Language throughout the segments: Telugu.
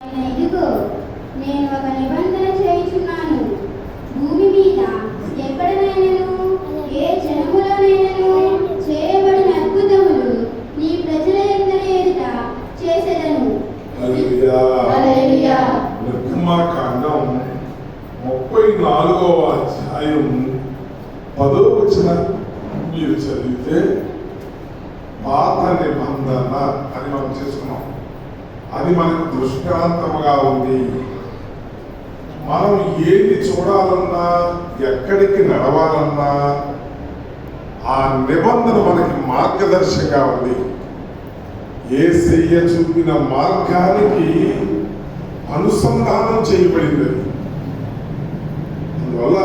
ఇదిగో నేను ఒక నిబంధన చేయుచున్నాను, భూమి మీద ఎక్కడనైనను ఏ జనములోనైనను చేయబడిన అద్భుతములు నీ ప్రజల యందరి ఎదుట చేసేదను. హల్లెలూయా. నిర్గమాకాండం 34వ అధ్యాయం 10వ వచనం మీరు చదివితే పాత నిబంధన అని మనం చేసుకున్నాం. అది మనకు దృష్టాంతముగా ఉంది. మనం ఏది చూడాలన్నా, ఎక్కడికి నడవాలన్నా ఆ నిబంధన మనకి మార్గదర్శకంగా ఉంది. యేసయ్య చూపిన మార్గానికి అనుసంధానం చేయబడింది. అందువల్ల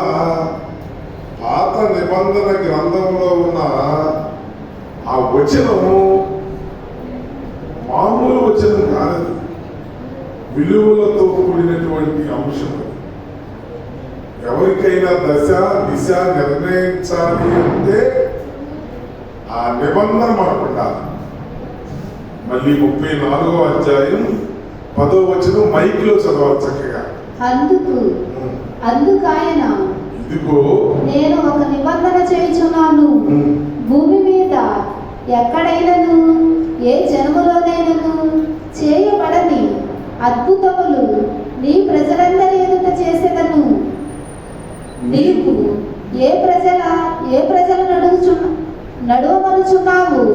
పాత నిబంధన గ్రంథంలో ఉన్న ఆ వచనము మామూలు వచనం కాదు, విలువలతో కూడినటువంటి అంశం. ఎవరికైనా దశ దిశ నిర్ణయించాలి అంటే ఆ నిబంధన మనకు ఉండాలి. మళ్ళీ 34వ అధ్యాయం 10వ వచనం మైక్లో చదవాలి చక్కగా. అందుకు ఆయన, ఇదిగో నేను ఒక నిబంధన చేయుచున్నాను, భూమి మీద ఎక్కడైనను ఏ జనములోనైనను చేయబడని అద్భుతములు నీ ప్రజలందరి ఎదుట చేసేదను. నీవు ఏ ప్రజల నడువమనుచున్నావు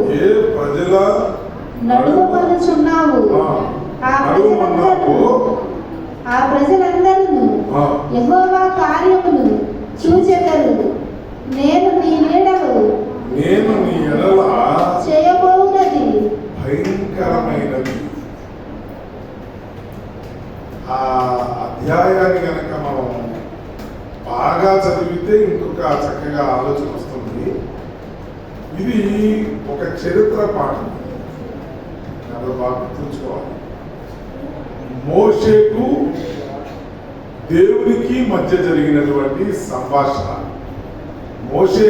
ఆ ప్రజలందరూ యెహోవా కార్యములు చూచెదరు. నేను నీ ఎడల చేయబోవున్నది భయంకరమైనది. ఆ అధ్యాయాన్ని కనుక మనం బాగా చదివితే ఇంకొక చక్కగా ఆలోచన వస్తుంది. ఇది ఒక చరిత్ర పాఠం, బాగా గుర్తుంచుకోవాలి. మోషేకు దేవునికి మధ్య జరిగినటువంటి సంభాషణ. మోషే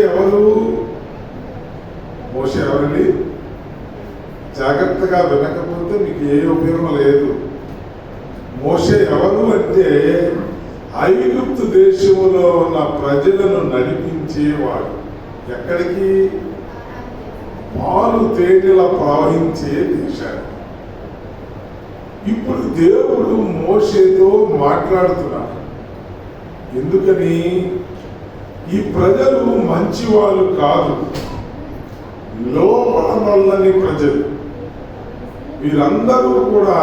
ఎవరండి? జాగ్రత్తగా వినకపోతే మీకు ఏ ఉపయోగం లేదు. మోషే ఎవరు అంటే ఐగుప్తు దేశంలో ఉన్న ప్రజలను నడిపించేవాడు. ఎక్కడికి? పాలు తేనెల ప్రవహించే దేశాన్ని. ఇప్పుడు దేవుడు మోషేతో మాట్లాడుతున్నాడు. ఎందుకని? ఈ ప్రజలు మంచి వాళ్ళు కాదు, లోపలనొల్లని ప్రజలు. వీరందరూ కూడా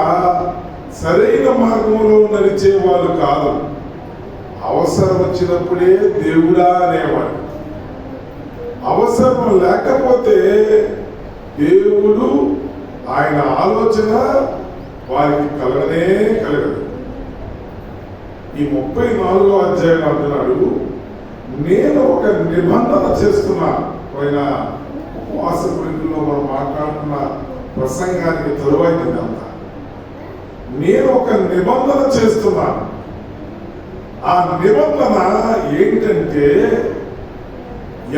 సరైన మార్గంలో నడిచే వాళ్ళు కాదు. అవసరం వచ్చినప్పుడే దేవుడా అనేవాడు. అవసరం లేకపోతే దేవుడు ఆయన ఆలోచన వారికి కలగనే కలగదు. ఈ 34వ అధ్యాయం అంటున్నాడు, నేను ఒక నిబంధన చేస్తున్నా. పోయిన ఉపవాస గురింపులో మనం మాట్లాడుతున్న ప్రసంగానికి తరువాయిదంతా. నేను ఒక నిబంధన చేస్తున్నా. ఆ నిబంధన ఏంటంటే,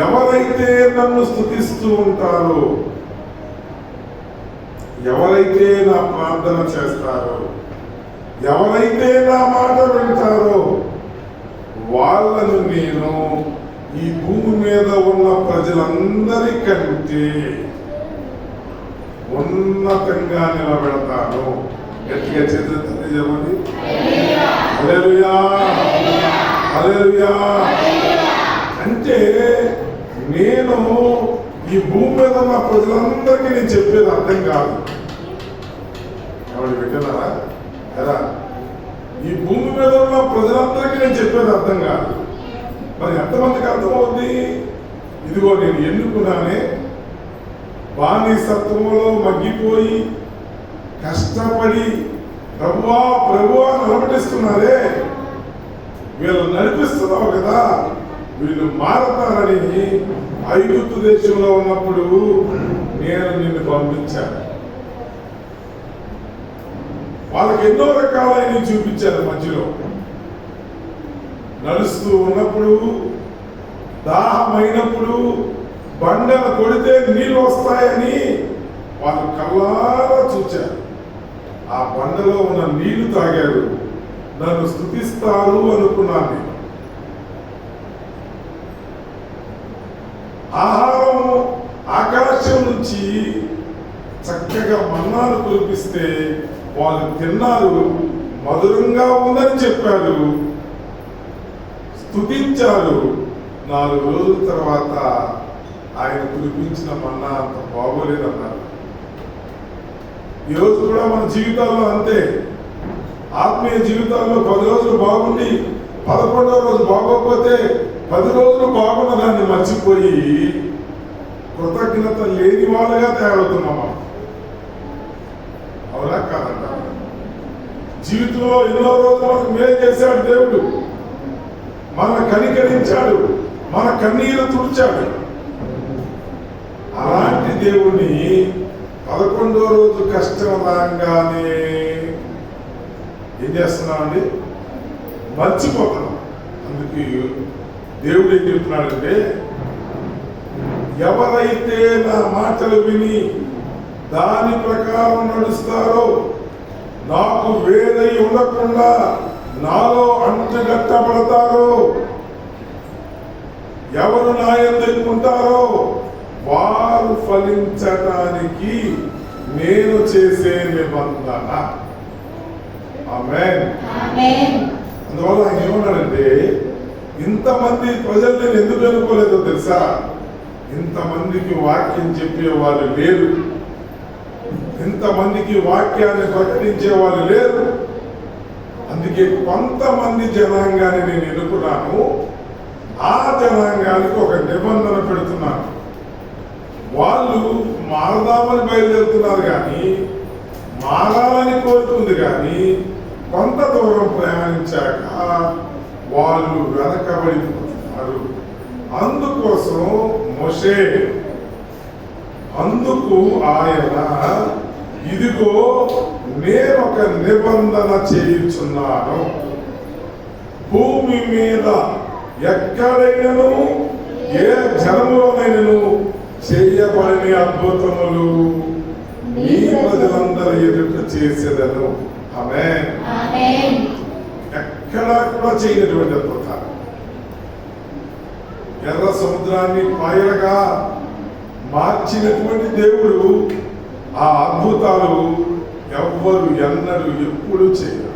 ఎవరైతే నన్ను స్తుతిస్తూ ఉంటారో, ఎవరైతే నా ప్రార్థన చేస్తారో, ఎవరైతే నా మాట వింటారో వాళ్ళను నేను ఈ భూమి మీద ఉన్న ప్రజలందరికంటే ఉన్నతంగా నిలబెడతాను. గట్టిగా చేతులు చెప్పండి. హల్లెలూయా, హల్లెలూయా. అంటే నేను ఈ భూమి మీద ఉన్న ప్రజలందరికీ నేను చెప్పేది అర్థం కాదు. ఎవరు వింటున్నారా కదా? ఈ భూమి మీద ఉన్న ప్రజలందరికీ నేను చెప్పేది అర్థం కాదు. మరి ఎంతమందికి అర్థమవుతుంది? ఇదిగో నేను ఎన్నుకున్నానే, బానిసత్వంలో మగ్గిపోయి కష్టపడి ప్రభువా ప్రభువా నిలబడిస్తున్నారే, వీళ్ళు నడిపిస్తున్నావు కదా, వీళ్ళు మారతారని ఐగుప్తు దేశంలో ఉన్నప్పుడు నేను నిన్ను పంపించాను. వాళ్ళకి ఎన్నో రకాలైన చూపించాను. మధ్యలో నడుస్తూ ఉన్నప్పుడు, దాహమైనప్పుడు బండను కొడితే నీళ్ళు వస్తాయని వాళ్ళు కళ్ళారా చూచారు. ఆ బండలో ఉన్న నీళ్లు తాగారు, నన్ను స్తుతిస్తారు అనుకున్నాను నేను. ఆహారం ఆకాశం నుంచి చక్కగా మన్నాను కురిపిస్తే వాళ్ళు తిన్నారు, మధురంగా ఉందని చెప్పారు, స్తుతించారు. 4 రోజుల తర్వాత ఆయన కురిపించిన మన్నా అంత బాగోలేదన్నారు. ఈరోజు కూడా మన జీవితాల్లో అంతే. ఆత్మీయ జీవితాల్లో 10 రోజులు బాగుండి 11వ రోజు బాగోకపోతే 10 రోజులు బాగున్న దాన్ని మర్చిపోయి కృతజ్ఞత లేని వాళ్ళుగా తయారవుతున్నాం. అవునా కాదంట? జీవితంలో ఎన్నో రోజులు మనకు మేలు చేశాడు దేవుడు, మన కనికరించాడు, మన కన్నీరు తుడిచాడు. అలాంటి దేవుణ్ణి 11వ రోజు కష్టం రాగానే ఏం చేస్తున్నామండి? మర్చిపోతున్నాం. అందుకే దేవుడు ఏం చెప్తున్నాడంటే, ఎవరైతే నా మాటలు విని దాని ప్రకారం నడుస్తారో, నాకు వేరై ఉండకుండా నాలో అంటుగట్టబడతారో, ఎవరు నా యందు ఉంటారో వారు ఫలించటానికి నేను చేసే నిబంధన. ఆమేన్. అందువల్ల ఆయన ఏమన్నాడంటే, ఇంతమంది ప్రజలు నేను ఎందుకు అనుకోలేదో తెలుసా? ఇంతమందికి వాక్యం చెప్పే వాళ్ళు లేరు, ఇంతమందికి వాక్యాన్ని ప్రకటించే వాళ్ళు లేరు. అందుకే కొంతమంది జనాంగాన్ని నేను ఎన్నుకున్నాను. ఆ జనాంగానికి ఒక నిబంధన పెడుతున్నాను. వాళ్ళు మారదామని బయలుదేరుతున్నారు, కానీ మారాలని కోరుతుంది, కానీ కొంత దూరం ప్రయాణించాక వాళ్ళు వెనకబడిపోతున్నారు. అందుకోసం మోషే, అందుకు ఆయన, ఇదిగో నేనొక నిబంధన చేయుచున్నాను, భూమి మీద ఎక్కడైనను ఏ జనములోనైనను చేయబడిన అద్భుతములు నీ ప్రజలందరి ఎదుట చేసేదను. ఆమేన్. ఎక్కడా కూడా చేయనటువంటి అద్భుతాలు. ఎర్ర సముద్రాన్ని పాయలుగా మార్చినటువంటి దేవుడు ఆ అద్భుతాలు ఎవ్వరు ఎన్నడూ ఎప్పుడు చేయరు.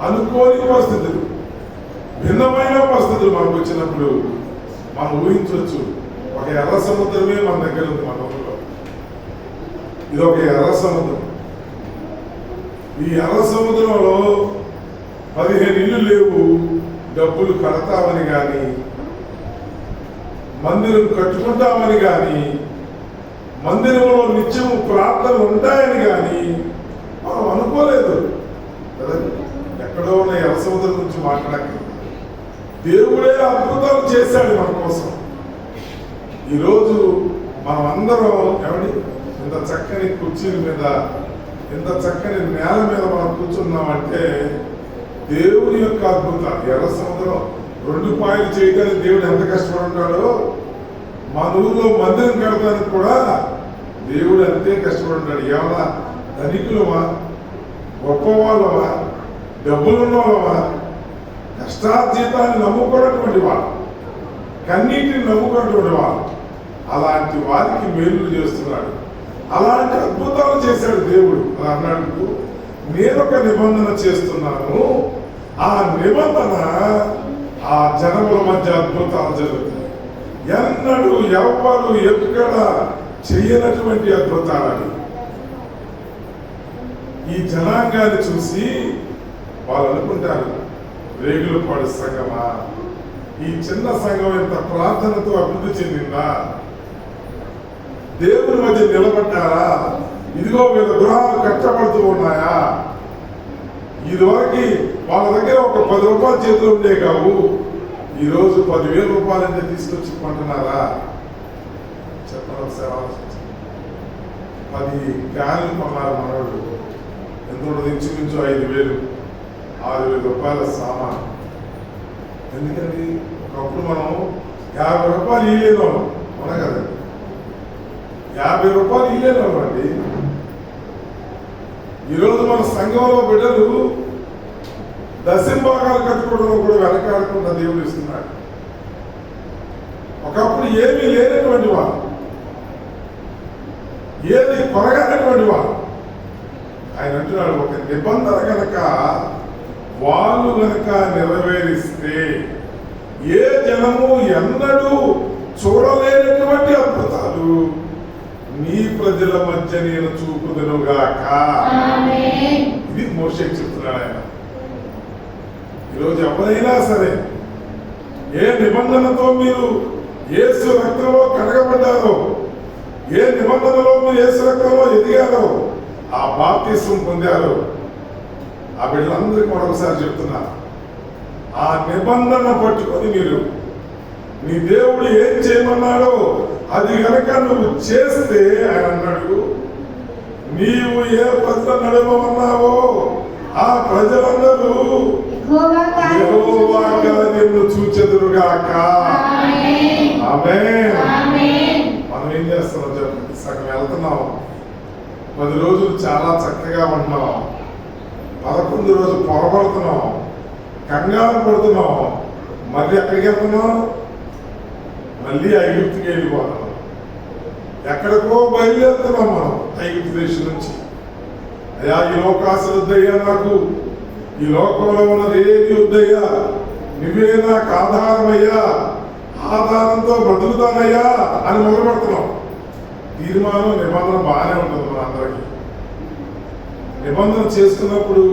అనుకోని పరిస్థితులు, భిన్నమైన పరిస్థితులు మనకు వచ్చినప్పుడు మనం ఊహించవచ్చు. ఒక ఎర్ర సముద్రమే మన దగ్గర ఉంది, మన ఊళ్ళో. ఇది ఒక ఎర్ర సముద్రం. ఈ ఎర్ర సముద్రంలో 15 ఇళ్ళు లేవు, డబ్బులు కడతామని కానీ, మందిరం కట్టుకుంటామని కానీ, మందిరంలో నిత్యము ప్రార్థనలు ఉంటాయని కానీ మనం అనుకోలేదు కదండి. ఎక్కడో ఉన్న ఎర్ర సముద్రం గురించి మాట్లాడక దేవుడే అద్భుతాలు చేశాడు మన కోసం. ఈరోజు మనం అందరం ఏమండి, ఇంత చక్కని కుర్చీల మీద, ఇంత చక్కని నేల మీద మనం కూర్చున్నామంటే దేవుని యొక్క అద్భుతాలు. ఎర్ర సముద్రం 2 పాయలు చేయడానికి దేవుడు ఎంత కష్టపడుంటాడో, మన ఊరిలో మందిరం కడతానికి కూడా దేవుడు అంతే కష్టపడుంటాడు. ఏమన్నా ధనికులమా, గొప్పవాళ్ళమా, డబ్బులున్నవాళ్ళమా, కష్టార్జితాన్ని నమ్ముకున్నటువంటి వాళ్ళు, కన్నీటిని నమ్ముకున్నటువంటి వాళ్ళు, అలాంటి వారికి మేలు చేస్తున్నాడు. అలాంటి అద్భుతాలు చేశాడు దేవుడు. అలా అన్నాడు, నేనొక నిబంధన చేస్తున్నాను, ఆ నిబంధన ఆ జనముల మధ్య అద్భుతాలు జరుగుతాయి. ఎన్నడూ ఎవ్వరు ఎక్కడ చేయనటువంటి అద్భుతాలని. ఈ జనాంగాన్ని చూసి వాళ్ళు అనుకుంటారు, రేగులపాడు సంఘమా, ఈ చిన్న సంఘం ఎంత ప్రార్థనతో అభివృద్ధి చెందిందా, దేవుని మధ్య నిలబడ్డారా, ఇదిగో వీళ్ళ గృహాలు కట్టబడుతూ ఉన్నాయా, ఇదివరకు వాళ్ళ దగ్గర ఒక 10 రూపాయలు చేతులు ఉండే కావు, ఈరోజు 10,000 రూపాయలంటే తీసుకొచ్చి కొంటున్నారా? చెప్పండి ఒకసారి ఆలోచించి. 10 క్యాన్లు కొన్నారు మనోడు. ఎంత ఉంటుంది? ఇంచుమించు 5,000, 6,000 రూపాయల సామాన్. ఎందుకండి ఒకప్పుడు మనం 50 రూపాయలు ఇయ్యలేను, అవునా కదండి? 50 రూపాయలు ఇయ్యలేను అండి. ఈరోజు మన సంఘంలో బిడ్డలు దశంభాగాలు కట్టుకోవడంలో కూడా వెనకాడకుండా దేవుడు ఇస్తున్నాడు. ఒకప్పుడు ఏమీ లేనటువంటి వాడు, ఏది కొరగానటువంటి వాడు, ఆయన అంటున్నాడు ఒక నిబంధన గనక వాళ్ళు గనక నెరవేరిస్తే ఏ జనము ఎన్నడూ చూడలేనటువంటి అద్భుతాలు నీ ప్రజల మధ్య నేను చూపుదునుగాక. ఇది మోషే చెప్తున్నాడు ఆయన. ఈరోజు ఎవరైనా సరే ఏ నిబంధనతో మీరు యేసు రక్తంలో కడగబడ్డారో, ఏ నిబంధనలో మీరు యేసు రక్తంలో ఎదిగారో, ఆ బాప్తిసం పొందారో, ఆ బిడ్డలందరికీ మరొకసారి చెప్తున్నా, ఆ నిబంధన పట్టుకొని మీరు నీ దేవుడు ఏం చేయమన్నాడో అది కనుక నువ్వు చేస్తే ఆయన అన్నాడు, నీవు ఏ ప్రజలు నడవమన్నావో ఆ ప్రజలందరూ యెహోవా కార్యములు చూచెదరుగాక. ఆమేన్. మనం ఏం చేస్తున్నాం చెప్పండి? సగం వెళ్తున్నాం, 10 రోజులు చాలా చక్కగా ఉంటున్నాం, 11 రోజు పొరపడుతున్నాం, కంగారు పడుతున్నాం, మళ్ళీ ఎక్కడికి వెళ్తున్నాం? మళ్ళీ ఐగుప్తుకి వెళ్ళిపోతున్నాం. ఎక్కడికో బయలుదేరుతున్నాం మనం ఐగుప్తు దేశం నుంచి. అయ్యా ఈ లోకాశలు వద్దయ్యా, నాకు ఈ లోకంలో ఉన్నది ఏది వద్దయ్యా, నువ్వే నాకు ఆధారమయ్యా, ఆధారంతో బ్రతుకుతానయ్యా అని మొదలుపెడుతున్నాం. తీర్మానం నిబంధన బాగానే ఉంటుంది మన అందరికీ. నిబంధన చేసుకున్నప్పుడు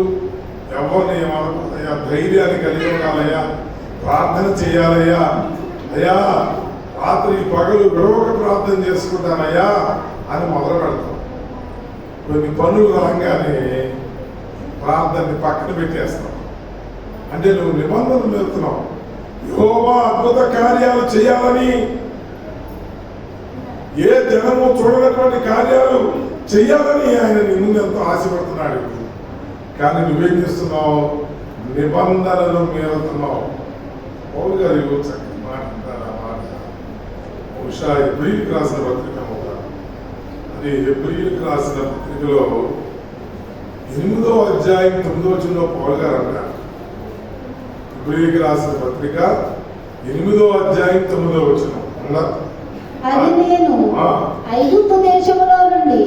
ఎవరిని ఏమనుకుంటాయా, ధైర్యాన్ని కలిగి ఉండాలయ్యా, ప్రార్థన చేయాలయ్యా, అయ్యా రాత్రి పగలు విడవక ప్రార్థన చేసుకుంటానయ్యా అని మొదలు పెడతాం. కొన్ని పనులు రాగానే ప్రార్థనని పక్కన పెట్టేస్తాం. అంటే నువ్వు నిబంధనలు వెళ్తున్నావు, యెహోవా అద్భుత కార్యాలు చేయాలని, ఏ జనము చూడనటువంటి కార్యాలు చెయ్యాలని ఆయన నీ ముందు ఎంతో ఆశపడుతున్నాడు. కానీ నువ్వేం చేస్తున్నావు? నిబంధనలు మీరుతున్నావు. పౌలు గారు చక్కని మాట అంటారు. ఆ మాట బహుశా హెబ్రీయులకు రాసిన పత్రిక అది హెబ్రీయులకు రాసిన పత్రికలో 8వ అధ్యాయం 9వ వచనంలో పౌలు గారు అంటారు. హెబ్రీయులకు రాసిన పత్రిక 8వ అధ్యాయం 9వ వచనం ఉందా? అది నేను ఐగుప్తు దేశములో నుండి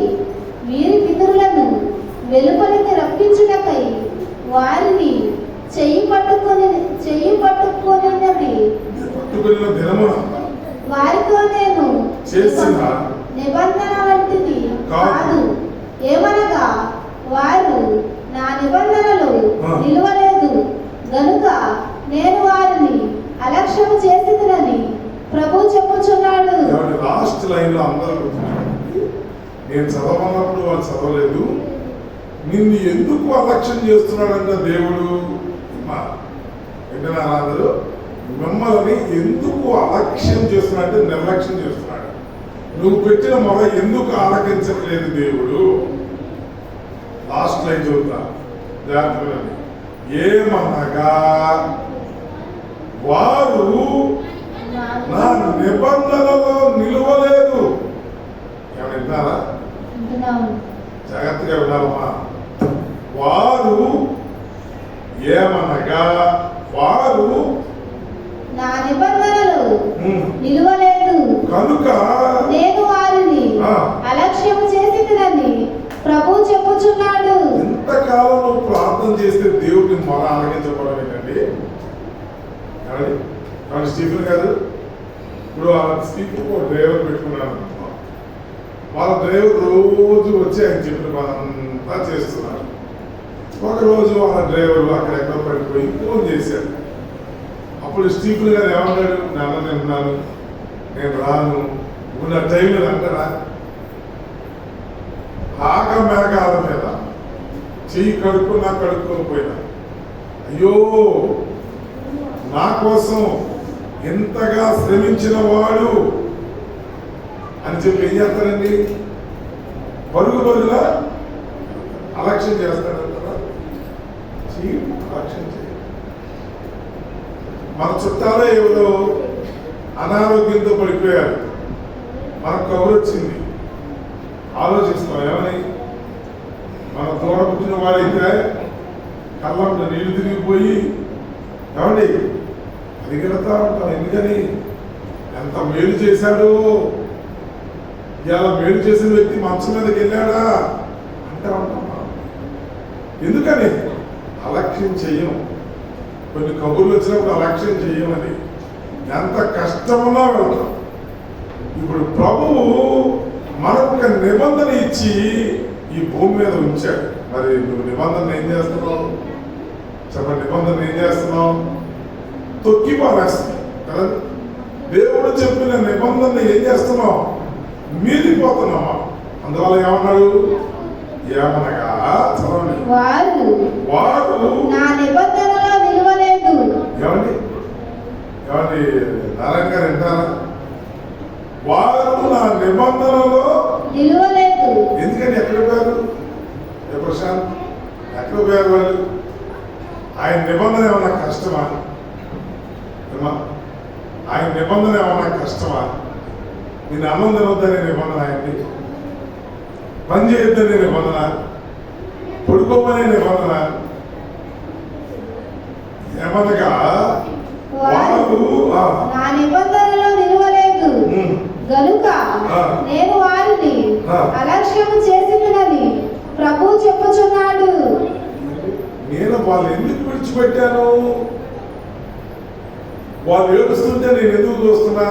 వీరి పితరులను వెలుపలికి రప్పించుటకై వారిని చెయ్యి పట్టుకొనినది దినమున వారితో నేను చేసిన నిబంధన వంటిది కాదు. ఏమనగా వారు నా నిబంధనలు నిలవలేదు గనుక నేను వారిని అలక్ష్యము చేసేదనని ప్రభు చెప్పుచున్నాడు. లాస్ట్ లైన్ లో అందరూ నేను చదవనప్పుడు వాళ్ళు చదవలేదు, నిన్ను ఎందుకు అలక్ష్యం చేస్తున్నాడంట దేవుడు. వింటున్నారా అందరూ? మిమ్మల్ని ఎందుకు అలక్ష్యం చేస్తున్నాడంటే నిర్లక్ష్యం చేస్తున్నాడు. నువ్వు పెట్టిన మొర ఎందుకు ఆలకించట్లేదు దేవుడు? లాస్ట్ లైన్ చదువుతా జాగ్రత్తగా. ఏమనగా వారు నా నిబంధనలో నిలవలేదు. ఏమన్నా జాగ్రత్తగా వినాలమ్మా. వారు ఏమనగా వారు నా నిబంధనలు నిలవలేదు కనుక నేను వారిని అలక్ష్యం చేసేదనని ప్రభు చెప్పుచున్నాడు. ఎంతకాలం నువ్వు ప్రార్థన చేస్తే దేవుడిని మొర ఆలకించబడడం ఏంటండి? కాబట్టి స్టీఫెన్ గారు ఇప్పుడు ఆ స్టీఫెన్ డ్రైవర్ పెట్టుకున్నాను. వాళ్ళ డ్రైవర్ రోజు వచ్చి ఆయన చెప్పిన పనంతా చేస్తున్నారు. ఒకరోజు వాళ్ళ డ్రైవర్ అక్కడెక్కడ పడిపోయి ఫోన్ చేశాడు. అప్పుడు స్టీఫెన్ గారు ఏమన్నాడు? నాన్న నేను నేను రాను, ఇప్పుడు నా టైంలో అంటారా? మేఘాల మీద చెయ్యి కడుక్కొని పోయినా, అయ్యో నా కోసం ఎంతగా శ్రమించిన వాడు అని చెప్పి ఏం చేస్తారండి? పరుగులా అలక్ష్యం చేస్తాడంటారా? అలక్ష్యం చేయ. మన చుట్టాలే ఎవరో అనారోగ్యంతో పడిపోయారు, మనకు కబురు వచ్చింది, ఆలోచిస్తాం ఏమని? మన తోడ పుట్టిన వాడైతే కళ్ళంట నీళ్లు తిరిగిపోయి ఏమండి పరిగెడతా ఉంటాం. ఎందుకని ఎంత మేలు చేశాడు, ఇలా మేలు చేసిన వ్యక్తి మంచం మీదకి వెళ్ళాడా అంటే ఉంటాం. ఎందుకని అలక్ష్యం చెయ్యం. కొన్ని కబుర్లు వచ్చినప్పుడు అలక్ష్యం చెయ్యమని ఎంత కష్టమున్నా వెళ్తాం. ఇప్పుడు ప్రభువు మనకు ఒక నిబంధన ఇచ్చి ఈ భూమి మీద ఉంచాడు. మరి నువ్వు నిబంధన ఏం చేస్తున్నావు చెప్పండి? నిబంధన ఏం చేస్తున్నావు? తొక్కి పారేస్తున్నావు కదా. దేవుడు చెప్పిన నిబంధన ఏం చేస్తున్నావు? మీరిపోతున్నావా? అందువల్ల ఏమన్నాడు? ఏమనగా చదవండి, వారు నా నిబంధనలో నిలవలేదు. ఏమండి ఏమండి నారాయణ గారు వింటారా? వారు నా నిబంధనలో నిలవలేదు. ఎందుకంటే ఎక్కడ పోయారు? ప్రశాంత్ ఎక్కడ పోయారు వాళ్ళు? ఆయన నిబంధన ఏమన్నా కష్టమా? ఆయన నిబంధన ఏమన్నా కష్టమా? నేను అన్నం తినొద్దనే నిబంధన ఆయన్ని, పని చేయొద్దనే నిబంధన, పడుకోమనే నిబంధన. ఏమనగా వారు నా నిబంధనలో నిలవలేదు గనుక నేను వారిని అలక్ష్యము చేసినని ప్రభు చెప్పుచున్నాడు. నేను వాళ్ళు ఎందుకు విడిచిపెట్టాను? వాళ్ళు ఏడుస్తుంటే నేను ఎందుకు చూస్తున్నా?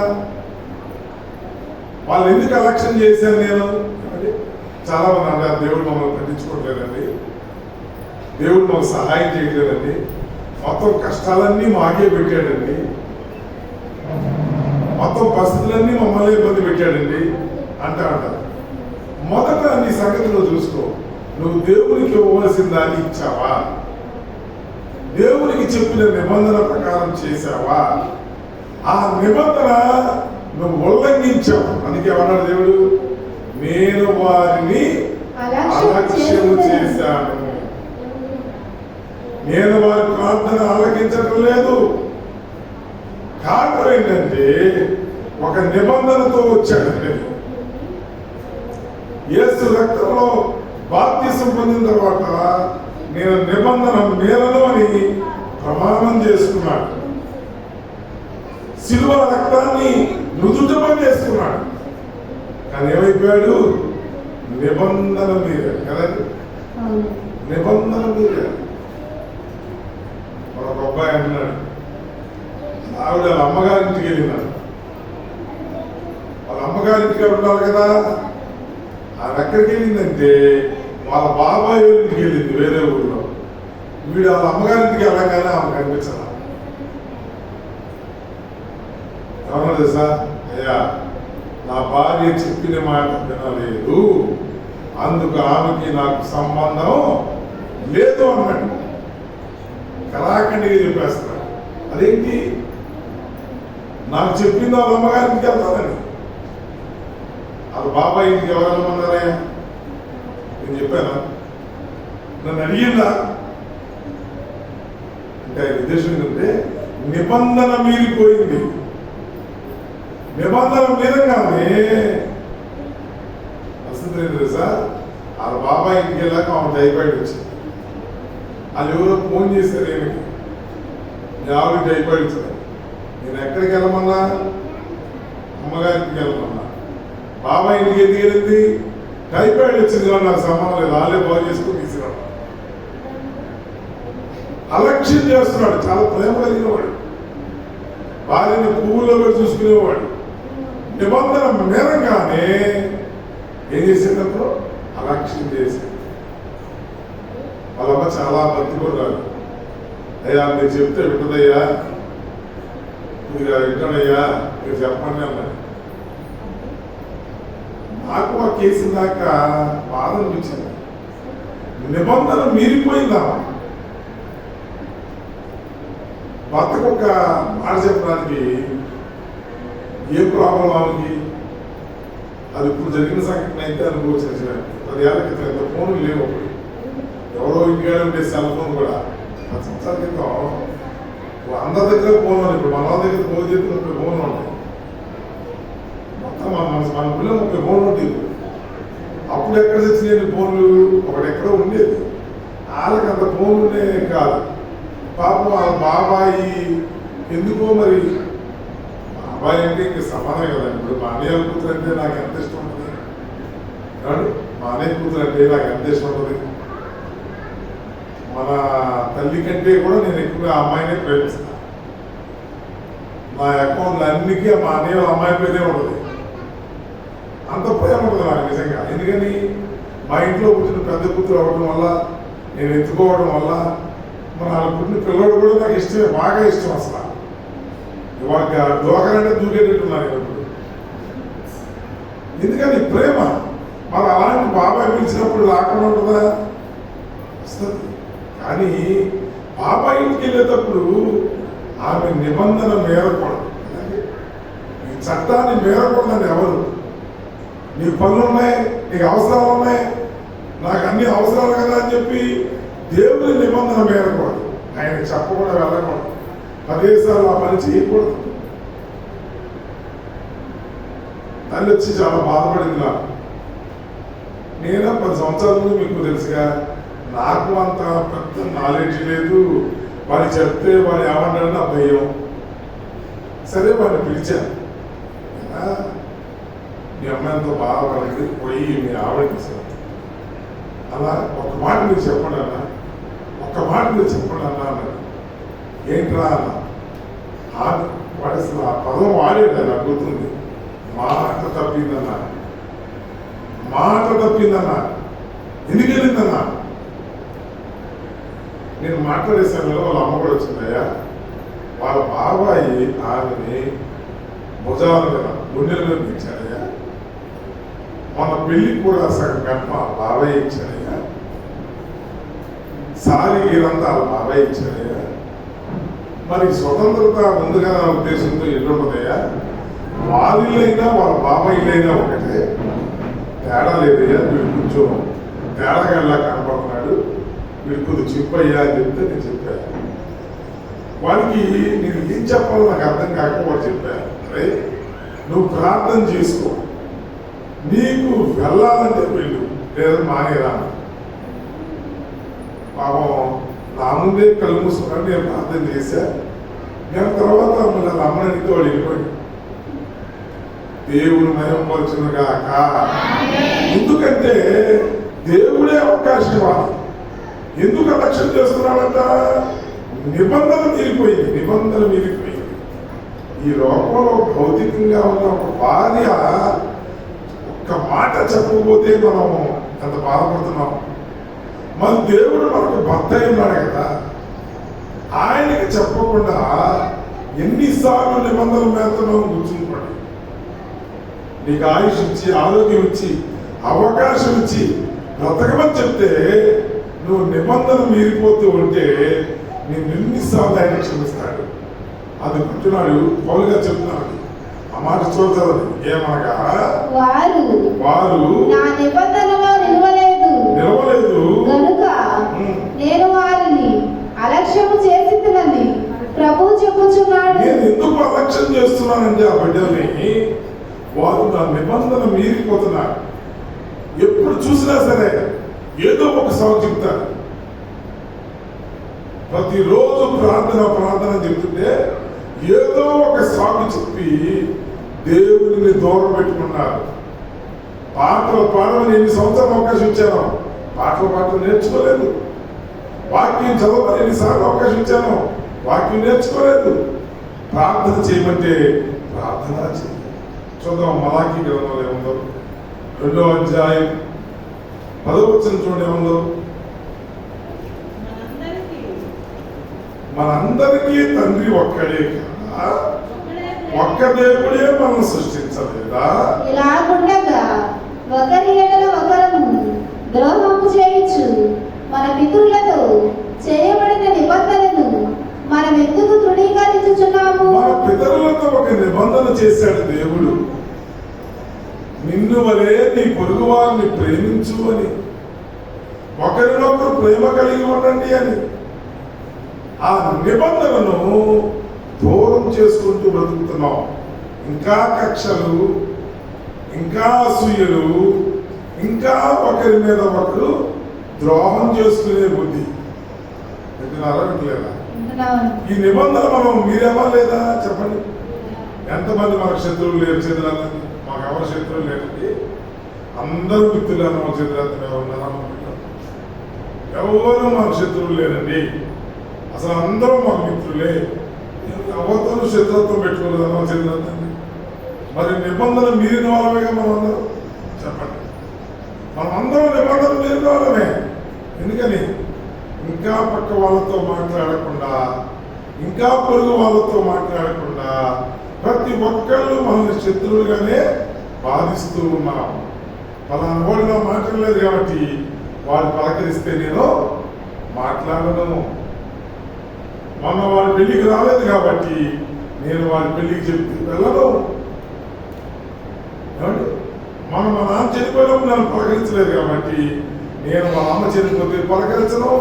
వాళ్ళు ఎందుకు అలక్ష్యం చేశాను నేను? చాలా మంది అంటారు దేవుడు మమ్మల్ని పట్టించుకోవట్లేదండి, దేవుడు మాకు సహాయం చేయట్లేదండి, మొత్తం కష్టాలన్నీ మాకే పెట్టాడండి, మొత్తం పరిస్థితులన్నీ మమ్మల్ని ఇబ్బంది పెట్టాడండి అంటారు. మొదట నీ సంగతిలో చూసుకో. నువ్వు దేవునికి ఇవ్వవలసిన దాన్ని ఇచ్చావా? దేవునికి చెప్పిన నిబంధన ప్రకారం చేశావా? ఆ నిబంధన నువ్వు ఉల్లంఘించావు. అందుకే అన్నాడు దేవుడు, నేను వారిని అలక్ష్యము చేశాను, నేను వారి ప్రార్థన ఆలకించడం లేదు. కారణం ఏంటంటే ఒక నిబంధనతో వచ్చాడండి. యేసు రక్తంలో బాప్తిసం పొందిన తర్వాత నేను నిబంధన మేలను అని ప్రమాణం చేసుకున్నాడు. శిలువ రక్తాన్ని నుదుటపై చేసుకున్నాడు. కానీ ఏమైపోయాడు? నిబంధన మీద కదండి, నిబంధన మీద. మన అబ్బాయి అంటున్నాడు, ఆవిడ వాళ్ళ అమ్మగారింటికి వెళ్ళినాడు. వాళ్ళ అమ్మగారింటికి ఉండాలి కదా. ఆమె ఎక్కడికి వెళ్ళిందంటే వాళ్ళ బాబాయ్ ఇంటికి వెళ్ళింది, వేరే ఊళ్ళో. వీడు వాళ్ళ అమ్మగారింటికి వెళ్ళగానే ఆమె కనిపించాల. ఏమన్నా తెలుసా? అయ్యా, నా భార్య చెప్పిన మాట వినలేదు, అందుకు ఆమెకి నాకు సంబంధం లేదు అన్నాడు. కళాఖండిగా చెప్పేస్తున్నాడు. అదేంటి? నాకు చెప్పింది వాళ్ళ అమ్మగారింటికి వెళ్తానని. వాళ్ళ బాబాయ్ ఇంటికి ఎవరు వెళ్ళమన్నారయ్యా? నేను చెప్పానా? నన్ను అడిగిందా అంటే ఆయన ఉద్దేశం ఏంటంటే నిబంధన మీరిపోయింది. నిబంధన మీరంగానే వస్తుంది తెలుసా? వాళ్ళ బాబాయ్ ఇంటికి వెళ్ళాక ఆమె టైఫాయిడ్ వచ్చింది. వాళ్ళు ఎవరో ఫోన్ చేశారు, ఏమిటి మీ ఆవిడ టైఫాయిడ్ వచ్చింది. నేను ఎక్కడికి వెళ్ళమన్నా? అమ్మగారింటికి వెళ్ళమన్నా. బాబాయ్ ఇంటికి ఎందుకు వెళ్ళింది? టైఫాయిడ్ వచ్చింది కానీ నాకు సంబంధం లేదు, వాళ్ళే బాగు చేసుకుని తీసుకురాడు. అలక్ష్యం చేస్తున్నాడు. చాలా ప్రేమ కలిగిన వాడు, భార్యని పువ్వుల్లో కూడా చూసుకునేవాడు. నిబంధన మేరంగానే ఏం చేసేటప్పుడు అలక్ష్యం చేసేది. వాళ్ళమ్మ చాలా భక్తి కొరాలి. అయ్యా మీరు చెప్తే వింటదయ్యా, మీరు వింటాడయ్యా, మీరు చెప్పండి అన్నది. నాకు ఆ కేసు దాకా బాధ అనిపించింది. నిబంధన మీరిపోయిందా? భర్తకు ఒక మాట చెప్పడానికి ఏ ప్రాబ్లం ఆమెకి? అది ఇప్పుడు జరిగిన సంఘటన అయితే అనుభవించిన 10 ఏళ్ల క్రితం ఎంత ఫోన్లు లేవు. అప్పుడు ఎవరో ఇంటికాడ ఉండే సెల్ ఫోన్ కూడా 10 సంవత్సరాల క్రితం అందరి దగ్గర ఫోన్ ఉంది. ఇప్పుడు మన దగ్గర ఫోన్ చేస్తే 30 ఫోన్లు ఉంటాయి. మొత్తం మన ఊళ్ళో 30 ఫోన్లు ఉంటాయి. అప్పుడు ఎక్కడ తెచ్చినాయి ఫోన్లు? ఒకటెక్కడో ఉండేది. వాళ్ళకి అంత ఫోన్లునే కాదు. పాపం వాళ్ళ బాబాయి ఎందుకో మరి, బాబాయ్ అంటే ఇంక సమానం కదండి. ఇప్పుడు మా అన్నయ్య కూతురు అంటే నాకు ఎంత ఇష్టం ఉంటుంది, మా అన్నయ్య కూతురు అంటే నాకు ఎంత ఇష్టం ఉంటుంది. మన తల్లి కంటే కూడా నేను ఎక్కువగా అమ్మాయినే ప్రేమిస్తాను. నా అకౌంట్లో అన్నిటికీ మా అన్నయ్య అమ్మాయి పేరే ఉంటుంది. అంత ప్రేమ ఉంటుంది నాకు నిజంగా. ఎందుకని మా ఇంట్లో పుట్టిన పెద్ద కూతురు అవ్వడం వల్ల, నేను ఎత్తుకోవడం వల్ల, మన పుట్టిన పిల్లడు కూడా నాకు ఇష్టమే, బాగా ఇష్టం. అసలు ఇవాళ దోకరంటే దూకేటట్టున్నాను ఇప్పుడు. ఎందుకని ప్రేమ. మరి అలాంటి బాబాయ్ పిలిచినప్పుడు రాకుండా ఉంటుందా? వస్తుంది. కానీ బాబాయ్ ఇంటికి వెళ్ళేటప్పుడు ఆమె నిబంధన మేరకూడదు, ఈ చట్టాన్ని మేరకూడదని ఎవరు. నీ పనులు ఉన్నాయి, నీకు అవసరాలు ఉన్నాయి, నాకు అన్ని అవసరాలు కదా అని చెప్పి దేవుని నిబంధన మేరకూడదు. ఆయన చెప్పకుండా వెళ్ళకూడదు. 10 సార్లు ఆ పని చేయకూడదు. తల్లి వచ్చి చాలా బాధపడింది నాకు. నేను 10 సంవత్సరాల ముందు మీకు తెలుసుగా, నాకు అంత పెద్ద నాలెడ్జ్ లేదు. వాడికి చెప్తే వాడు ఏమంటాడని నా భయం. సరే వాడిని పిలిచాను. మీ అమ్మాయితో బాధపడింది, పోయి మీ ఆవిడకి సార్ అలా ఒక మాట మీరు చెప్పండి అన్న, ఒక్క మాట మీరు చెప్పండి అన్న అన్నాడు. ఏంట్రా అన్న? వాడు అసలు ఆ పదం వాడేది నాకు గుర్తుంది. మాట తప్పిందన్నా, మాట తప్పిందన్నా. ఎందుకు వెళ్ళిందన్నా? నేను మాట్లాడే సమయంలో వాళ్ళ అమ్మ కూడా వచ్చిందయ్యా. వాళ్ళ బాబాయి ఆమెని భుజాల మీద, గుండెల మీద ఇచ్చాడయ్యా. మన పెళ్లికి కూడా సగం గంట బాబాయ్ ఇచ్చాడయ్యా. సారి ఇదంతా వాళ్ళ బాబాయ్ ఇచ్చాడయ్యా. మరి స్వతంత్రత ముందుగా నా ఉద్దేశంతో ఎల్లుండదయ్యా. వాళ్ళైనా వాళ్ళ బాబాయిలైనా ఒకటే, తేడా లేదయ్యా. వీడు కొంచెం తేడాగా కనపడుతున్నాడు, వీడు కొద్దిగా చెప్పయ్యా అని చెప్తే నేను చెప్పాను. వాడికి నేను ఏం చెప్పాలో నాకు అర్థం కాక వాడు చెప్పాను, అరే నువ్వు ప్రార్థన చేసుకో, నీకు వెళ్ళాలంటే వెళ్ళు, లేదా మానేరా. పాపం నా ముందే కళ్ళు మూసుకున్నాడు. నేను ప్రార్థన చేశా. నేను తర్వాత మళ్ళీ అమ్మనితో వాడు వెళ్ళిపోయాడు. దేవుడు మహిమపరచునుగాక. ఎందుకంటే దేవుడే అవకాశం ఇవ్వాలి. ఎందుకు అలక్ష్యం చేస్తున్నాడంట? నిబంధన మీరిపోయింది, నిబంధన మీరిపోయింది. ఈ లోకంలో భౌతికంగా ఉన్న ఒక భార్య ఒక్క మాట చెప్పకపోతే మనం ఎంత బాధపడుతున్నాం. మన దేవుడు మనకు భర్త ఉన్నాడు కదా, ఆయనకి చెప్పకుండా ఎన్నిసార్లు నిబంధనలు మేస్తున్నాం కూర్చుని. నీకు ఆయుష్ ఇచ్చి, ఆరోగ్యం ఇచ్చి, అవకాశం ఇచ్చి బ్రతకమని చెప్తే నువ్వు నిబంధన మీరిపోతూ ఉంటే నేను ఎన్నిసార్లు ఆయన క్షమిస్తాడు. అది అంటున్నాడు పౌలు గారు చెప్తున్నాడు. ఆ మాట చూడదు ఏమనగా, వారు నా నిబంధనలో నిలవలేదు కనుక నేను వారిని అలక్ష్యము చేసినని ప్రభువు చెప్పుచున్నాడు. నేను ఎందుకు అలక్ష్యం చేస్తున్నానంటే ఆ బిడ్డల్ని, వారు నా నిబంధన మీరిపోతున్నారు. ఎప్పుడు చూసినా సరే ఏదో ఒక సాగు చెప్తారు. ప్రతిరోజు ప్రార్థన చెప్తుంటే ఏదో ఒక సాగు చెప్పి దేవుడిని దూరం పెట్టుకున్నారు. పాటలు పాడమని ఎన్ని సంవత్సరాలు అవకాశం ఇచ్చాను, పాటలు నేర్చుకోలేదు. వాక్యం చదవమని ఎన్నిసార్లు అవకాశం ఇచ్చాను, వాక్యం నేర్చుకోలేదు. ప్రార్థన చేయమంటే ప్రార్థన చేయాలి. చూద్దాం మలాకీ గ్రంథంలో ఏముందో, 2వ అధ్యాయం 10వ వచనం చూడండి ఏముందో. మనందరికీ తండ్రి ఒక్కడే కదా, ఒక్క దేవుడే మనం సృష్టించలేదా? ఇలాగుండగా ఒకరి ఎడల ఒకరము ద్రోహము చేయొచ్చు. మన పితరులతో చేయబడిన నిబంధనను మనం ఎందుకు తృణీకరించుచున్నాము? మన పితరులతో ఒక నిబంధన చేశాడు దేవుడు, నిన్ను వలే నీ పొరుగు వారిని ప్రేమించు అని, ఒకరినొకరు ప్రేమ కలిగి ఉండండి అని. ఆ నిబంధనను దూరం చేసుకుంటూ బ్రతుకుతున్నాం. ఇంకా కక్షలు, ఇంకా అసూయలు, ఇంకా ఒకరి మీద ఒకరు ద్రోహం చేసుకునే బుద్ధి. వింటున్నారా వింటలేదా? ఈ నిబంధన మనం మీరేమా లేదా చెప్పండి. ఎంతమంది మనకు శత్రువులు లేరు చేతులందరినీ? మాకు ఎవరు శత్రువులు లేదండి, అందరూ మిత్రులను మన చేతులంతా ఉన్నారా? ఎవరు మాకు శత్రువులు లేరండి, అసలు అందరూ మాకు మిత్రులే. ఎవరితో శత్రుత్వం పెట్టుకోలేదు మన చేతులంతా. మరి నిబంధన మీరిన వాళ్ళమేగా మనం అందరం, చెప్పండి. మనం అందరం నిబంధన మీరిన వాళ్ళమే. ఎందుకని? ఇంకా పక్క వాళ్ళతో మాట్లాడకుండా, ఇంకా పొరుగు వాళ్ళతో మాట్లాడకుండా ప్రతి ఒక్కళ్ళు మనల్ని శత్రువులుగానే బాధిస్తూ ఉన్నాం. పలానా వాడు నా మాట్లాడలేదు కాబట్టి వాడు పలకరిస్తే నేను మాట్లాడను. మొన్న వాడి పెళ్లికి రాలేదు కాబట్టి నేను వాడి పెళ్లికి చెప్తే వెళ్ళను. మన మా నాన్న చనిపోయినప్పుడు నన్ను పలకరించలేదు కాబట్టి నేను మా అమ్మ చనిపోతే పలకరించను.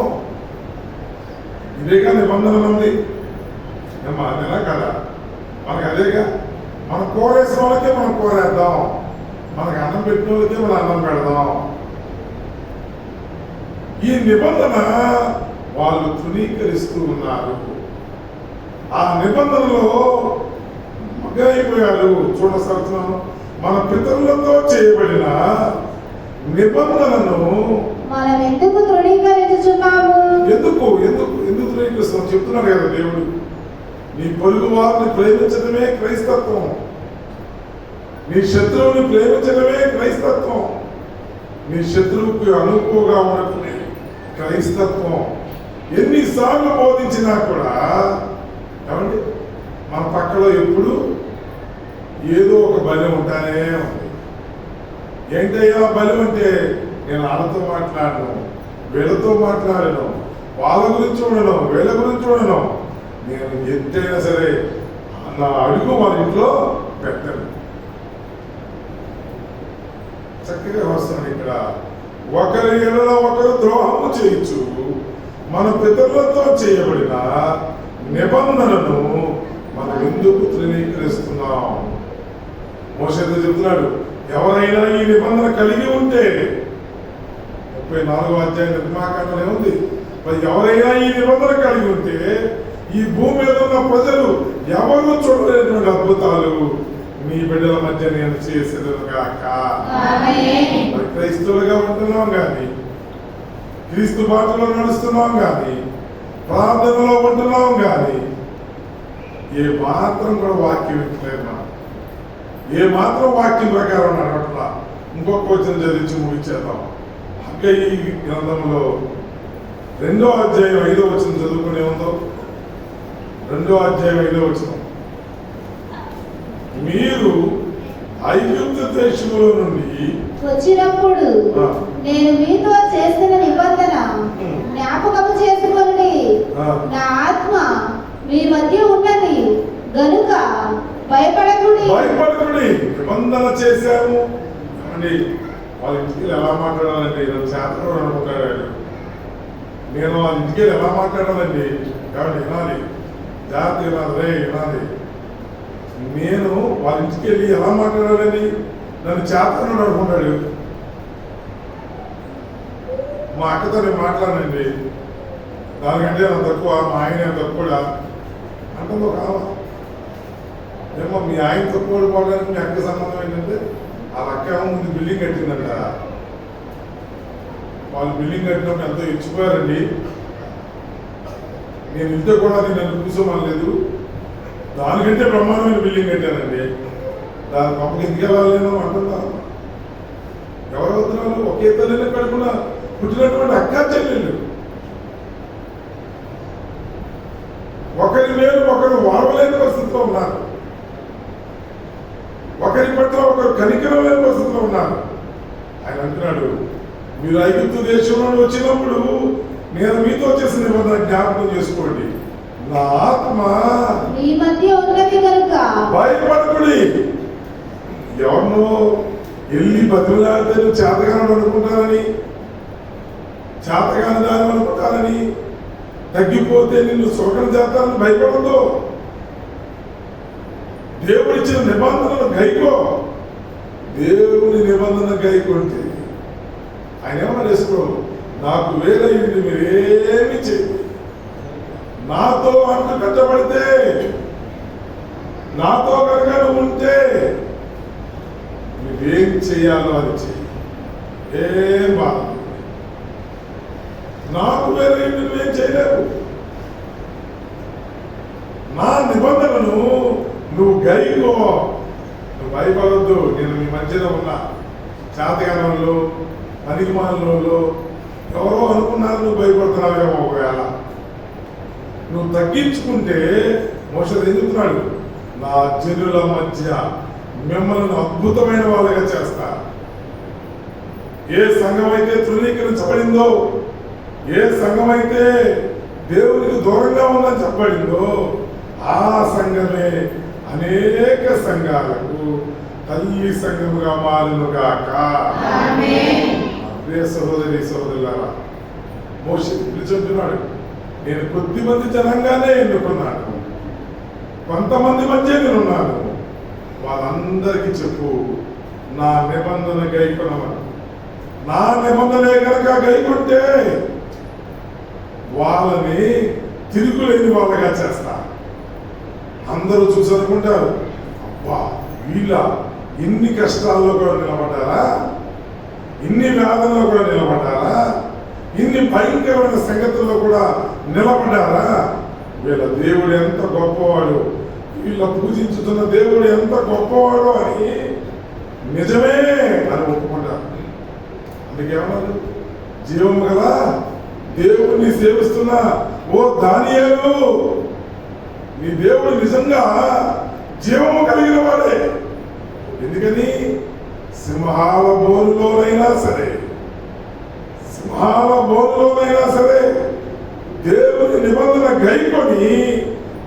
ఇదేగా నిబంధన ఉంది. అదేనా కదా? మనకు అదేగా. మనం కోరేసిన వాళ్ళకే మనం కోరేద్దాం, మనకు అన్నం పెట్టిన వాళ్ళకే మనం అన్నం పెడదాం. ఈ నిబంధన వాళ్ళు తృణీకరిస్తూ ఉన్నారు. ఆ నిబంధనలో మగ్గైపోయారు. చూడసలుతున్నాను, మన పితరులతో చేయబడిన నిబంధనను మనం ఎందుకు తృణీకరించుచున్నాము? ఎందుకు ఎందుకు ఎందుకు తృణీకరిస్తున్నాం చెప్తున్నారు కదా దేవుడు. నీ పొరుగు వారిని ప్రేమించడమే క్రైస్తత్వం, నీ శత్రువుని ప్రేమించడమే క్రైస్తత్వం, నీ శత్రువుకి అనుకువగా ఉండటమే క్రైస్తత్వం. ఎన్నిసార్లు బోధించినా కూడా ఏమండి మన పక్కలో ఎప్పుడు ఏదో ఒక బలి ఉంటానే ఉంది. ఏంటయ్యా బలి అంటే? నేను వాళ్ళతో మాట్లాడను, వీళ్ళతో మాట్లాడను, వాళ్ళ గురించి ఉండను, వీళ్ళ గురించి ఉండను. నేను ఎంతైనా సరే నా అడుగు మన ఇంట్లో పెట్టను. చక్కగా వస్తున్నాడు ఇక్కడ. ఒకరి ఎడల ఒకరు ద్రోహము చేయొచ్చు, మన పితరులతో చేయబడిన నిబంధనను మనం ఎందుకు తృణీకరిస్తున్నాం? మోషేతో చెప్తున్నాడు, ఎవరైనా ఈ నిబంధన కలిగి ఉంటే, 34వ అధ్యాయం నిర్మాకాండలో ఏముంది? మరి ఎవరైనా ఈ నిబంధన కలిగి ఉంటే ఈ భూమి మీద ఉన్న ప్రజలు ఎవరు చూడలేనటువంటి అద్భుతాలు మీ బిడ్డల మధ్య నేను చేసేదను కాక. మరి క్రైస్తవులుగా ఉంటున్నాం కానీ, క్రీస్తు బాటలో నడుస్తున్నాం కానీ, ప్రార్థనలో ఉంటున్నాం కానీ ఏ మాత్రం కూడా వాక్యం ఇట్లేదు. మనం ఏ మాత్రం వాక్యం ప్రకారం నడవట్లా. ఇంకొక వచనం చదివించి ముగించేద్దాం. ఇంకా ఈ గ్రంథంలో 2వ అధ్యాయం 5వ వచనం చదువుకునే ఉందో. 2వ అధ్యాయం 5వ వచనం, మీరు ఐగుప్తు దేశంలో నుండి వచ్చినప్పుడు నేను మీతో చేసిన నిబంధన జ్ఞాపకము చేసుకోండి. నా ఆత్మ మీ మధ్య ఉన్నది గనుక భయపడకుడి. నిబంధన చేశాము అండి. వాళ్ళ ఇంటికి ఎలా మాట్లాడాలండి? నేను చేతను అనుకుంటాడు. నేను వాళ్ళ ఇంటికి ఎలా మాట్లాడాలండి? కాబట్టి వినాలి, జాగ్రత్త వినాలి, వినాలి. నేను వాళ్ళ ఇంటికి వెళ్ళి ఎలా మాట్లాడాలని నన్ను చేతను అనుకుంటాడు. మా అక్కతో నేను మాట్లాడండి, దానికంటే నా తక్కువ, మా ఆయన తక్కువ అంటుందో కావా? ఏమో మీ ఆయన తక్కువ పోవడానికి మీ అక్క సంబంధం ఏంటంటే, వాళ్ళ అక్క ఏమో ముందు బిల్డింగ్ కట్టిందంట. వాళ్ళు బిల్డింగ్ కట్టినప్పుడు ఎంతో ఇచ్చిపోయారండి. నేను ఇంట్లో కూడా నన్ను కూర్చోమనలేదు, దానికంటే బ్రహ్మాండమైన బిల్డింగ్ కట్టానండి. దాని పక్కకి ఎందుకు వెళ్ళాలేను అంటుందా? ఎవరు వస్తున్నారు? ఒకే తల్లిని కడుపున పుట్టినటువంటి అక్క చెల్లెళ్ళు ఒకరి మేలు ఒకరు వాడలేని పరిస్థితిలో ఉన్నారు. ఒకరి పట్ల ఒకరు కనికరం లేని పరిస్థితిలో ఉన్నారు. ఆయన అంటున్నాడు, మీరు ఐగుప్తు దేశంలో వచ్చినప్పుడు నేను మీతో చేసిన నిబంధన జ్ఞాపకం చేసుకోండి. నా ఆత్మ మీ మధ్య ఉన్నది కనుక భయపడకుడి. ఎవరినో వెళ్ళి బతులాడితే నువ్వు చేతగాను అనుకుంటానని, చేతగాని దాని అనుకుంటానని, తగ్గిపోతే నిన్ను శోకం చేస్తానని భయపడదు. దేవుడిచ్చిన నిబంధనలు గైకో. దేవుని నిబంధన గైకుంటే ఆయన ఏమన్నా వేసుకోరు, నాకు వేరే ఇంటి మీరేమి చేయండి, నాతో అంటు కట్టబడితే, నాతో కనుక నువ్వు ఉంటే నువ్వేం చేయాలో అది చెయ్యి, ఏం బాధ. నాకు వేరే ఇంటి నువ్వేం చేయలేవు. నా నిబంధనను నువ్వు గైకో, నువ్వు భయపడద్దు. నేను మీ మధ్యలో ఉన్నా. చేతగానంలో పనికిమాలలో ఎవరో అనుకున్నారు నువ్వు భయపడుతున్నావేమో. ఒకవేళ నువ్వు తగ్గించుకుంటే మోషే ఏం చెప్తున్నాడు, నా జనుల మధ్య మిమ్మల్ని అద్భుతమైన వాళ్ళగా చేస్తా. ఏ సంఘం అయితే తృణీకరించబడిందో, ఏ సంఘం అయితే దేవునికి దూరంగా ఉందని చెప్పబడిందో, ఆ సంఘమే అనేక సంఘాలకు తల్లి సంఘముగా మారునుగాక. ప్రియ సహోదరి సహోదరులారా, మోషే పిలుచుంటున్నాడు, నేను కొద్ది మంది జనంగానే ఎన్నుకున్నాను, కొంతమంది మధ్య నేనున్నాను. వాళ్ళందరికీ చెప్పు, నా నిబంధన గైకొనమని. నా నిబంధనే కనుక గైకొంటే వాళ్ళని తిరుగులేని వాళ్ళగా చేస్తా. అందరూ చూసి అనుకుంటారు, అబ్బా వీళ్ళ ఇన్ని కష్టాల్లో కూడా నిలబడ్డారా, ఇన్ని వేదనలో కూడా నిలబడ్డారా, ఇన్ని భయంకరమైన సంగతుల్లో కూడా నిలబడ్డారా, వీళ్ళ దేవుడు ఎంత గొప్పవాడు, వీళ్ళ పూజించుతున్న దేవుడు ఎంత గొప్పవాడు అని నిజమే అని ఒప్పుకుంటారు. అందుకేమన్నారు, జీవము గల దేవుణ్ణి సేవిస్తున్న ఓ దానియేలు, నీ దేవుడు నిజంగా జీవము కలిగిన వాడే. ఎందుకని సింహాల బోనులోనైనా సరే, సింహాల బోనులోనైనా సరే దేవుని నిబంధన గైకొని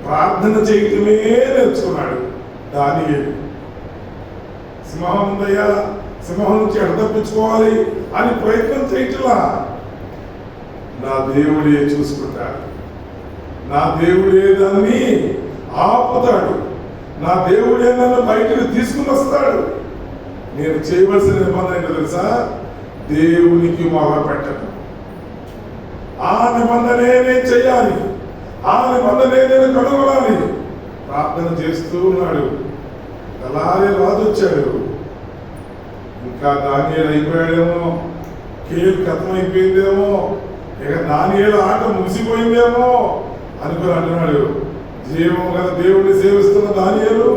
ప్రార్థన చేయటమే నేర్చుకున్నాడు దానియేలు. సింహం ఉందయ్యా, సింహం నుంచి తప్పించుకోవాలి అని ప్రయత్నం చేయట్లా. నా దేవుడే చూసుకుంటాడు, నా దేవుడే దాన్ని ఆపుతాడు, నా దేవుడే నన్ను బయటకు తీసుకుని వస్తాడు. నేను చేయవలసిన నిబంధన ఏంటో తెలుసా, దేవునికి మొదలుపెట్టడం. ఆ నిబంధనే నేను చేయాలి, ఆ నిబంధనే నేను కనుగొనాలి. ప్రార్థన చేస్తూ ఉన్నాడు. అలాగే రాజు వచ్చాడు. ఇంకా దానియేలు అయిపోయాడేమో, కేలు కథం అయిపోయిందేమో, ఇక దానియేలు ఆట ముగిసిపోయిందేమో అనుకుని అంటున్నాడు, జీవం గల దేవుడిని సేవిస్తున్న దానియేలు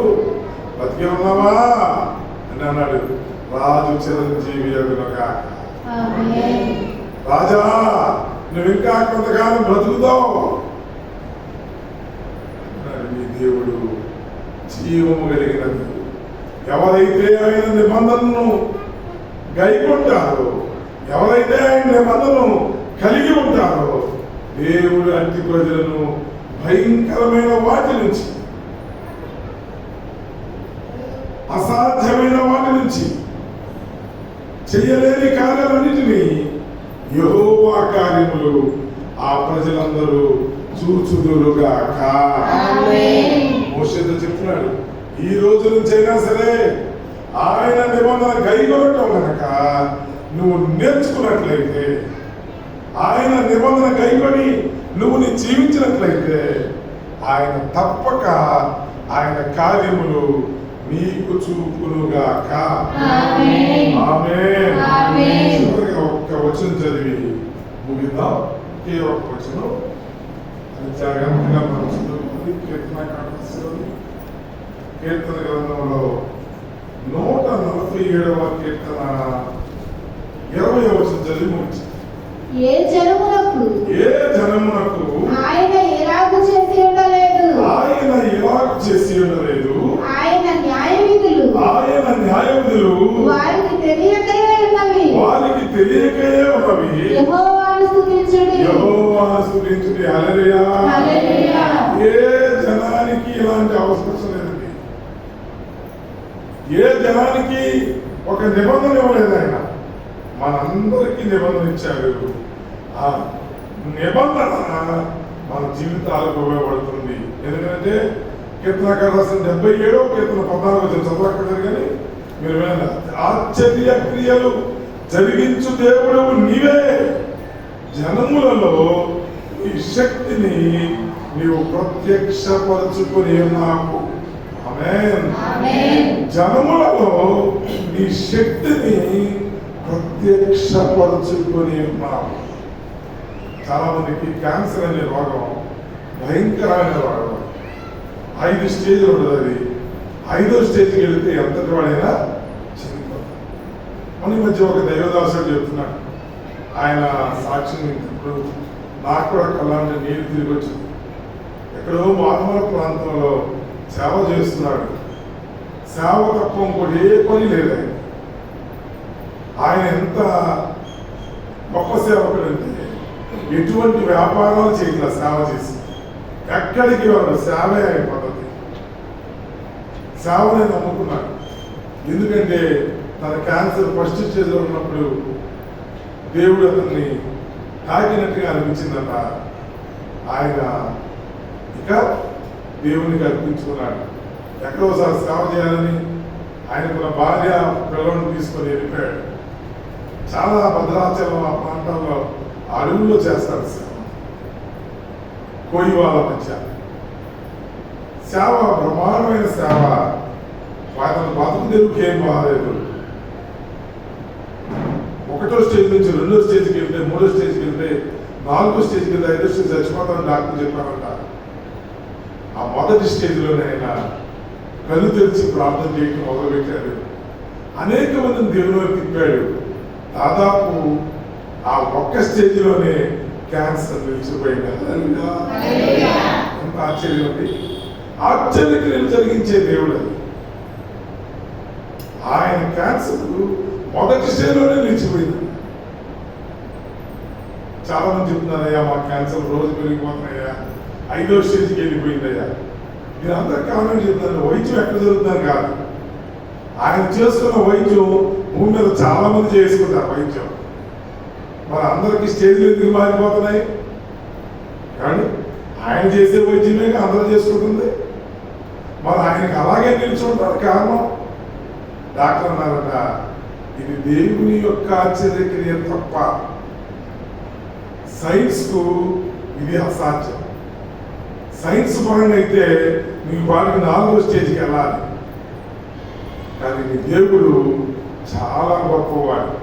బతికే ఉన్నావా అని అన్నాడు. రాజు చిరంజీవి అగునుగా, రాజా నువ్వు ఇంకా కొంతకాలం బ్రతుకుతావు. నీ దేవుడు జీవము కలిగినది. ఎవరైతే ఆయన నిబంధనను గైకొంటారో, ఎవరైతే ఆయన నిబంధనను కలిగి ఉంటారో, దేవుడు అట్టి ప్రజలను భయంకరమైన వాటి నుంచి, అసాధ్యమైన వాటి నుంచి, చేయలేని కార్యాలన్నిటినీ యెహోవా కార్యములు ఆ ప్రజలందరూ చూచుదురుగాక. మోషేతో చెప్తున్నాడు, ఈ రోజు నుంచి అయినా సరే ఆయన నిబంధన గైకొనటం కనుక నువ్వు నేర్చుకున్నట్లయితే, ఆయన నిబంధన గైకొని నువ్వు నీ జీవించినట్లయితే, ఆయన తప్పక ఆయన కార్యములు నీకు చూపునుగాక. ఆమేన్. ఒక్క వచనం చదివి ముగిద్దాం. ఒకే ఒక్క వచనం, అది జాగ్రత్తగా మనం చదువుకుని కీర్తన గ్రంథంలో 147వ కీర్తన 20వ వచనం చదివి ముగించి, ఏ జనమునకు ఆయన ఎలాగు చేసి ఉండలేదు, ఆయన న్యాయ విధులు వారికి తెలియకయే ఉన్నవి. యెహోవాను స్తుతించుడి. హల్లెలూయా. ఏ జనానికి ఇలాంటి అవకాశం లేదండి. ఏ జనానికి ఒక నిబంధన ఇవ్వలేదు ఆయన, మనందరికీ నిబంధన ఇచ్చాడు. ఆ నిబంధన మన జీవితాలకు ఉపయోగపడుతుంది. ఎందుకంటే కీర్తనకారు రాసిన 77వ కీర్తన 14 చదవక్కర్లేదు కానీ మీరు వినండి. ఆశ్చర్య క్రియలు జరిగించు దేవుడు నీవే. జనములలో ఈ శక్తిని నీవు ప్రత్యక్షపరచుకుని ఉన్నావు. ఆమేన్. జనములలో నీ శక్తిని ప్రత్యక్షపరచుకుని ఉన్నావు. చాలా మందికి క్యాన్సర్ అనే రోగం భయంకరమైన రోగం. 5 స్టేజ్లు ఉంటుంది. అది 5వ స్టేజ్కి వెళితే ఎంతటి వాడైనా చనిపోతాడు. మన ఈ మధ్య ఒక దైవదాసుడు చెప్తున్నాడు. ఆయన సాక్ష్యం ఇప్పుడు నాకు కూడా కళ్ళంటే నీళ్ళు తిరిగి వచ్చింది. ఎక్కడో మారుమూల ప్రాంతంలో సేవ చేస్తున్నాడు. సేవ తప్ప ఇంకోటి ఏ పని లేదు. ఆయన ఎంత గొప్ప సేవకుడు అంటే ఎటువంటి వ్యాపారాలు చేయట్లా, సేవ చేసి ఎక్కడికి వాడు సేవే అనే పద్ధతి. సేవనే నమ్ముకున్నాడు. ఎందుకంటే తన క్యాన్సర్ ఫస్ట్ స్టేజ్లో ఉన్నప్పుడు దేవుడు అతన్ని తాకినట్టుగా అనిపించిందట. ఆయన ఇక దేవునికి అర్పించుకున్నాడు. ఎక్కడోసారి సేవ చేయాలని ఆయనకున్న భార్య పిల్లలను తీసుకొని వెళ్ళిపోయాడు. చాలా భద్రాచలం ఆ ప్రాంతాల్లో అడవుల్లో చేస్తారు సేవ. కోయివాళ్ళ మధ్య సేవ, బ్రహ్మాండమైన సేవ. వాళ్ళని బతుకు తెరువుకి ఏం బాగాలేదు. 1వ స్టేజ్ నుంచి 2వ స్టేజ్కి వెళ్తే, 3వ స్టేజ్కి వెళ్తే, 4వ స్టేజ్కి వెళ్తే, 5వ స్టేజ్ చచ్చిపోతానని డాక్టర్ చెప్పారంట. ఆ మొదటి స్టేజ్లోనే ఆయన కళ్ళు తెరిచి ప్రార్థన చేయడం మొదలుపెట్టాడు. అనేక మందిని దేవుని తిప్పాడు. దాదాపు ఆ ఒక్క స్టేజ్లోనే క్యాన్సర్ నిలిచిపోయింది. ఎంత ఆశ్చర్యం అండి! ఆశ్చర్యక్రియలు జరిగించే దేవుడు అది. ఆయన క్యాన్సర్ మొదటి స్టేజ్లోనే నిలిచిపోయింది. చాలా మంది చెప్తున్నారయ్యా మా క్యాన్సర్ రోజు పెరిగిపోతున్నాయ్యా, 5వ స్టేజ్కి వెళ్ళిపోయిందయ్యా. మీరు అందరు కామెంట్ చెప్తున్నారు. వైద్యం ఎక్కడ జరుగుతుందని కాదు. ఆయన చేసుకున్న వైద్యం భూమి మీద చాలా మంది చేసుకుంటారు వైద్యం. మరి అందరికి స్టేజ్లు ఎందుకు మారిపోతున్నాయి? కానీ ఆయన చేసే వైద్యమే అందరూ చేసుకుంటుంది. మరి ఆయనకి అలాగే నిల్చుంటారు. కారణం డాక్టర్ అన్నారట, ఇది దేవుని యొక్క ఆశ్చర్యక్రియ తప్ప సైన్స్కు ఇది అసాధ్యం. సైన్స్ పరంగా అయితే నీకు వాడికి 4వ స్టేజ్కి వెళ్ళాలి. కానీ నీ దేవుడు చాలా గొప్పవాడు.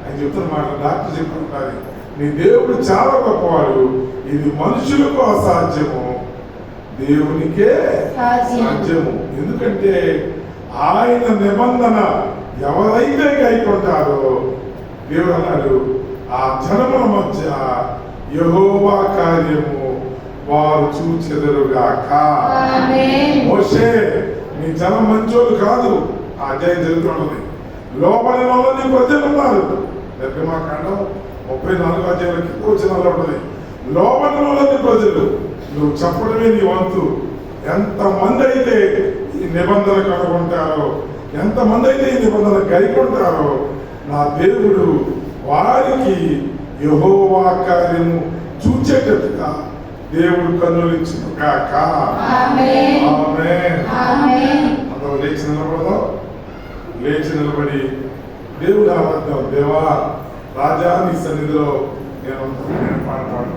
ఆయన చెప్తున్న మాట డాక్టర్ చెప్తుంటారు, నీ దేవుడు చాలా గొప్పవాడు. ఇది మనుషులకు అసాధ్యము, దేవునికే సాధ్యము. ఎందుకంటే ఆయన నిబంధన ఎవరైతే గైకొంటారో దేవుడు అన్నాడు, ఆ జనముల మధ్య యెహోవా కార్యము వారు చూచెదరుగాక. మోషే నీ జనం మంచోళ్ళు కాదు. ఆ అధ్యాయం జరుగుతున్నది. లోపలి నీ ప్రజలు ఉన్నారు. నిర్గమాకాండం 34వ అధ్యాయంలో కింద వచనాల్లో ఉన్నది. లోపలి ప్రజలు, నువ్వు చెప్పడమే నీ వంతు. ఎంతమంది అయితే ఈ నిబంధన కనుగొంటారో, ఎంతమంది అయితే ఈ నిబంధన గైకొంటారో, నా దేవుడు వారికి యెహోవా కార్యము చూచేటట్టుగా దేవుడు కన్నులించును గాక. ఆమేన్. అందరూ లేచి నిలబడదాం. లేచి నిలబడి దేవుడు ఆరాధిద్దాం. దేవా రాజా, నీ సన్నిధిలో నేను పాట పాడుతాను.